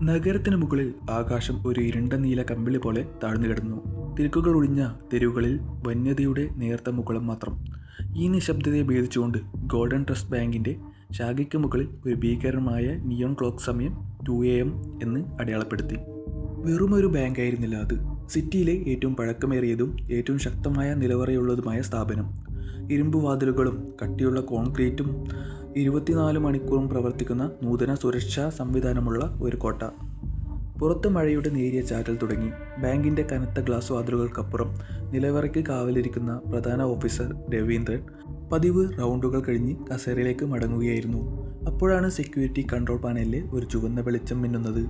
നഗരത്തിന് മുകളിൽ ആകാശം ഒരു ഇരുണ്ട നീല കമ്പിളി പോലെ താഴ്ന്നു കിടന്നു. തിരക്കുകൾ ഒഴിഞ്ഞ തെരുവുകളിൽ വന്യതയുടെ നേർത്ത മുകളം മാത്രം. ഈ നിശബ്ദതയെ ഭേദിച്ചുകൊണ്ട് ഗോൾഡൻ ട്രസ്റ്റ് ബാങ്കിൻ്റെ ശാഖയ്ക്ക് മുകളിൽ ഒരു ഭീകരമായ നിയോൺ ക്ലോക്ക് സമയം 2 AM എന്ന് അടയാളപ്പെടുത്തി. വെറുമൊരു ബാങ്കായിരുന്നില്ല അത്. സിറ്റിയിലെ ഏറ്റവും പഴക്കമേറിയതും ഏറ്റവും ശക്തമായ നിലവറയുള്ളതുമായ സ്ഥാപനം. ഇരുമ്പ് വാതിലുകളും കട്ടിയുള്ള കോൺക്രീറ്റും 24 മണിക്കൂറും പ്രവർത്തിക്കുന്ന നൂതന സുരക്ഷാ സംവിധാനമുള്ള ഒരു കോട്ട. പുറത്ത് മഴയുടെ നേരിയ ചാറ്റൽ തുടങ്ങി. ബാങ്കിൻ്റെ കനത്ത ഗ്ലാസ് വാതിലുകൾക്കപ്പുറം നിലവറയ്ക്ക് കാവലിരിക്കുന്ന പ്രധാന ഓഫീസർ രവീന്ദ്രൻ പതിവ് റൗണ്ടുകൾ കഴിഞ്ഞ് കസേരയിലേക്ക് മടങ്ങുകയായിരുന്നു. അപ്പോഴാണ് സെക്യൂരിറ്റി കൺട്രോൾ പാനലിലെ ഒരു ചുവന്ന വെളിച്ചം മിന്നുന്നത്.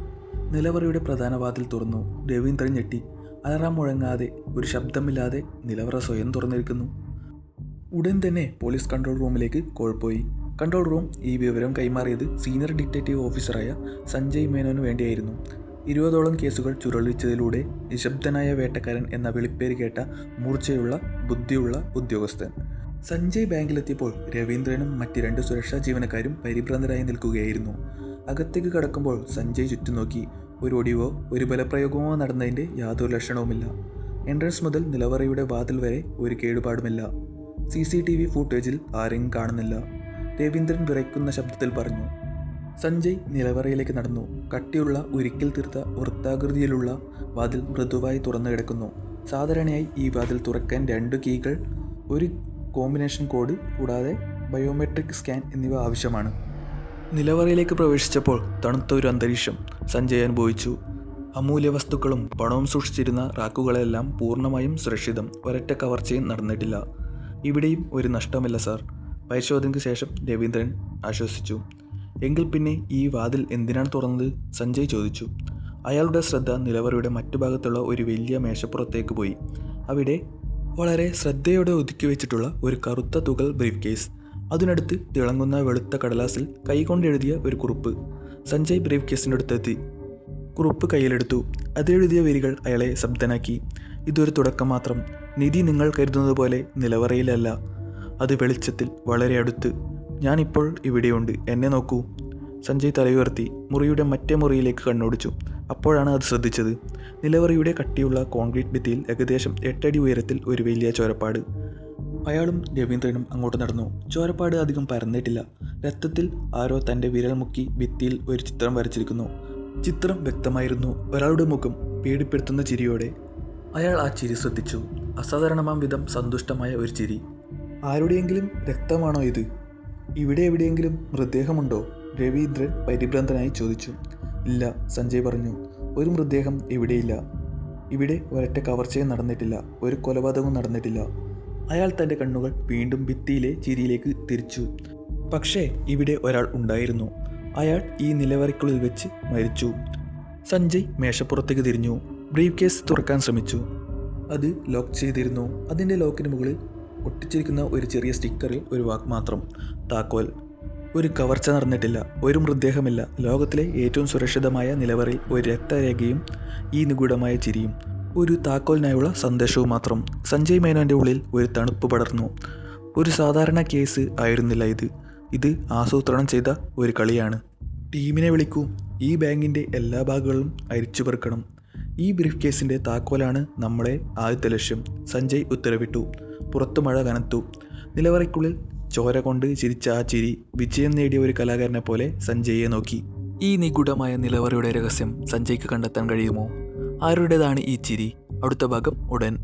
നിലവറയുടെ പ്രധാന വാതിൽ തുറന്നു. രവീന്ദ്രൻ ഞെട്ടി. അലാറം മുഴങ്ങാതെ, ഒരു ശബ്ദമില്ലാതെ നിലവറ സ്വയം തുറന്നിരിക്കുന്നു. ഉടൻ തന്നെ പോലീസ് കൺട്രോൾ റൂമിലേക്ക് കോൾ പോയി. കൺട്രോൾ റൂം ഈ വിവരം കൈമാറിയത് സീനിയർ ഡിറ്റക്റ്റീവ് ഓഫീസറായ സഞ്ജയ് മേനോന് വേണ്ടിയായിരുന്നു. 20ഓളം കേസുകൾ ചുരുളിച്ചതിലൂടെ നിശബ്ദനായ വേട്ടക്കാരൻ എന്ന വിളിപ്പേര് കേട്ട മൂർച്ചയുള്ള ബുദ്ധിയുള്ള ഉദ്യോഗസ്ഥൻ. സഞ്ജയ് ബാങ്കിലെത്തിയപ്പോൾ രവീന്ദ്രനും മറ്റ് 2 സുരക്ഷാ ജീവനക്കാരും പരിഭ്രാന്തരായി നിൽക്കുകയായിരുന്നു. അകത്തേക്ക് കടക്കുമ്പോൾ സഞ്ജയ് ചുറ്റും നോക്കി. ഒരു ഒടിവോ ഒരു ബലപ്രയോഗമോ നടന്നതിൻ്റെ യാതൊരു ലക്ഷണവുമില്ല. എൻട്രൻസ് മുതൽ നിലവറയുടെ വാതിൽ വരെ ഒരു കേടുപാടുമില്ല. CCTV ഫൂട്ടേജിൽ ആരെയും കാണുന്നില്ല. രവീന്ദ്രൻ വിറയ്ക്കുന്ന ശബ്ദത്തിൽ പറഞ്ഞു. സഞ്ജയ് നിലവറയിലേക്ക് നടന്നു. കട്ടിയുള്ള ഉരുക്കിൽ തീർത്ത വൃത്താകൃതിയിലുള്ള വാതിൽ മൃദുവായി തുറന്നു കിടക്കുന്നു. സാധാരണയായി ഈ വാതിൽ തുറക്കാൻ 2 കീകൾ, ഒരു കോമ്പിനേഷൻ കോഡ് കൂടാതെ ബയോമെട്രിക് സ്കാൻ എന്നിവ ആവശ്യമാണ്. നിലവറയിലേക്ക് പ്രവേശിച്ചപ്പോൾ തണുത്ത ഒരു അന്തരീക്ഷം സഞ്ജയ് അനുഭവിച്ചു. അമൂല്യ വസ്തുക്കളും പണവും സൂക്ഷിച്ചിരുന്ന റാക്കുകളെല്ലാം പൂർണ്ണമായും സുരക്ഷിതം. ഒരൊറ്റ കവർച്ചയും നടന്നിട്ടില്ല. ഇവിടെയും ഒരു നഷ്ടമില്ല സാർ. പരിശോധനയ്ക്ക് ശേഷം രവീന്ദ്രൻ ആശ്വസിച്ചു. എങ്കിൽ പിന്നെ ഈ വാതിൽ എന്തിനാണ് തുറന്നത്? സഞ്ജയ് ചോദിച്ചു. അയാളുടെ ശ്രദ്ധ നിലവറയുടെ മറ്റു ഭാഗത്തുള്ള ഒരു വലിയ മേശപ്പുറത്തേക്ക് പോയി. അവിടെ വളരെ ശ്രദ്ധയോടെ ഒതുക്കി വെച്ചിട്ടുള്ള ഒരു കറുത്ത തുകൽ ബ്രീഫ് കേസ്. അതിനടുത്ത് തിളങ്ങുന്ന വെളുത്ത കടലാസിൽ കൈകൊണ്ടെഴുതിയ ഒരു കുറിപ്പ്. സഞ്ജയ് ബ്രീഫ് കേസിൻ്റെ അടുത്തെത്തി. കുറിപ്പ് കയ്യിലെടുത്തു. അതിലെഴുതിയ വരികൾ അയാളെ ശബ്ദനാക്കി. ഇതൊരു തുടക്കം മാത്രം. നിധി നിങ്ങൾ കരുതുന്നത് പോലെ നിലവറയിലല്ല. അത് വെളിച്ചത്തിൽ വളരെ അടുത്ത്. ഞാനിപ്പോൾ ഇവിടെയുണ്ട്. എന്നെ നോക്കൂ. സഞ്ജയ് തലയുയർത്തി മുറിയുടെ മറ്റേ മുറിയിലേക്ക് കണ്ണോടിച്ചു. അപ്പോഴാണ് അത് ശ്രദ്ധിച്ചത്. നിലവറയുടെ കട്ടിയുള്ള കോൺക്രീറ്റ് ഭിത്തിയിൽ ഏകദേശം 8 അടി ഉയരത്തിൽ ഒരു വലിയ ചോരപ്പാട്. അയാളും രവീന്ദ്രനും അങ്ങോട്ട് നടന്നു. ചോരപ്പാട് അധികം പരന്നിട്ടില്ല. രക്തത്തിൽ ആരോ തൻ്റെ വിരൽ മുക്കി ഭിത്തിയിൽ ഒരു ചിത്രം വരച്ചിരിക്കുന്നു. ചിത്രം വ്യക്തമായിരുന്നു. ഒരാളുടെ മുഖം പേടിപ്പെടുത്തുന്ന ചിരിയോടെ. അയാൾ ആ ചിരി ശ്രദ്ധിച്ചു. അസാധാരണമാം വിധം സന്തുഷ്ടമായ ഒരു ചിരി. ആരുടെയെങ്കിലും രക്തമാണോ ഇത്? ഇവിടെ എവിടെയെങ്കിലും മൃതദേഹമുണ്ടോ? രവീന്ദ്രൻ പരിഭ്രാന്തനായി ചോദിച്ചു. ഇല്ല, സഞ്ജയ് പറഞ്ഞു. ഒരു മൃതദേഹം ഇവിടെയില്ല. ഇവിടെ ഒരൊറ്റ കവർച്ചയും നടന്നിട്ടില്ല. ഒരു കൊലപാതകവും നടന്നിട്ടില്ല. അയാൾ തൻ്റെ കണ്ണുകൾ വീണ്ടും ഭിത്തിയിലെ ചിരിയിലേക്ക് തിരിച്ചു. പക്ഷേ ഇവിടെ ഒരാൾ ഉണ്ടായിരുന്നു. അയാൾ ഈ നിലവറയ്ക്കുള്ളിൽ വെച്ച് മരിച്ചു. സഞ്ജയ് മേശപ്പുറത്തേക്ക് തിരിഞ്ഞു. ബ്രീഫ് കേസ് തുറക്കാൻ ശ്രമിച്ചു. അത് ലോക്ക് ചെയ്തിരുന്നു. അതിൻ്റെ ലോക്കിന് മുകളിൽ ഒട്ടിച്ചിരിക്കുന്ന ഒരു ചെറിയ സ്റ്റിക്കറിൽ ഒരു വാക്ക് മാത്രം: താക്കോൽ. ഒരു കവർച്ച നടന്നിട്ടില്ല. ഒരു മൃതദേഹമില്ല. ലോകത്തിലെ ഏറ്റവും സുരക്ഷിതമായ നിലവറയിൽ ഒരു രക്തരേഖയും ഈ നിഗൂഢമായ ചിരിയും. ഒരു താക്കോലിനായുള്ള സന്ദേശവും മാത്രം. സഞ്ജയ് മേനോൻ്റെ ഉള്ളിൽ ഒരു തണുപ്പ് പടർന്നു. ഒരു സാധാരണ കേസ് ആയിരുന്നില്ല ഇത്. ഇത് ആസൂത്രണം ചെയ്ത ഒരു കളിയാണ്. ടീമിനെ വിളിക്കൂ. ഈ ബാങ്കിൻ്റെ എല്ലാ ഭാഗങ്ങളും അരിച്ചു പെറുക്കണം. ഈ ബ്രീഫ് കേസിൻ്റെ താക്കോലാണ് നമ്മളെ ആദ്യത്തെ ലക്ഷ്യം. സഞ്ജയ് ഉത്തരവിട്ടു. പുറത്തു മഴ കനത്തു. നിലവറയ്ക്കുള്ളിൽ ചോര കൊണ്ട് ചിരിച്ച ആ ചിരി വിജയം നേടിയ ഒരു കലാകാരനെ പോലെ സഞ്ജയെ നോക്കി. ഈ നിഗൂഢമായ നിലവറയുടെ രഹസ്യം സഞ്ജയ്ക്ക് കണ്ടെത്താൻ കഴിയുമോ? ആരുടേതാണ് ഈ ചിരി? അടുത്ത ഭാഗം ഉടൻ.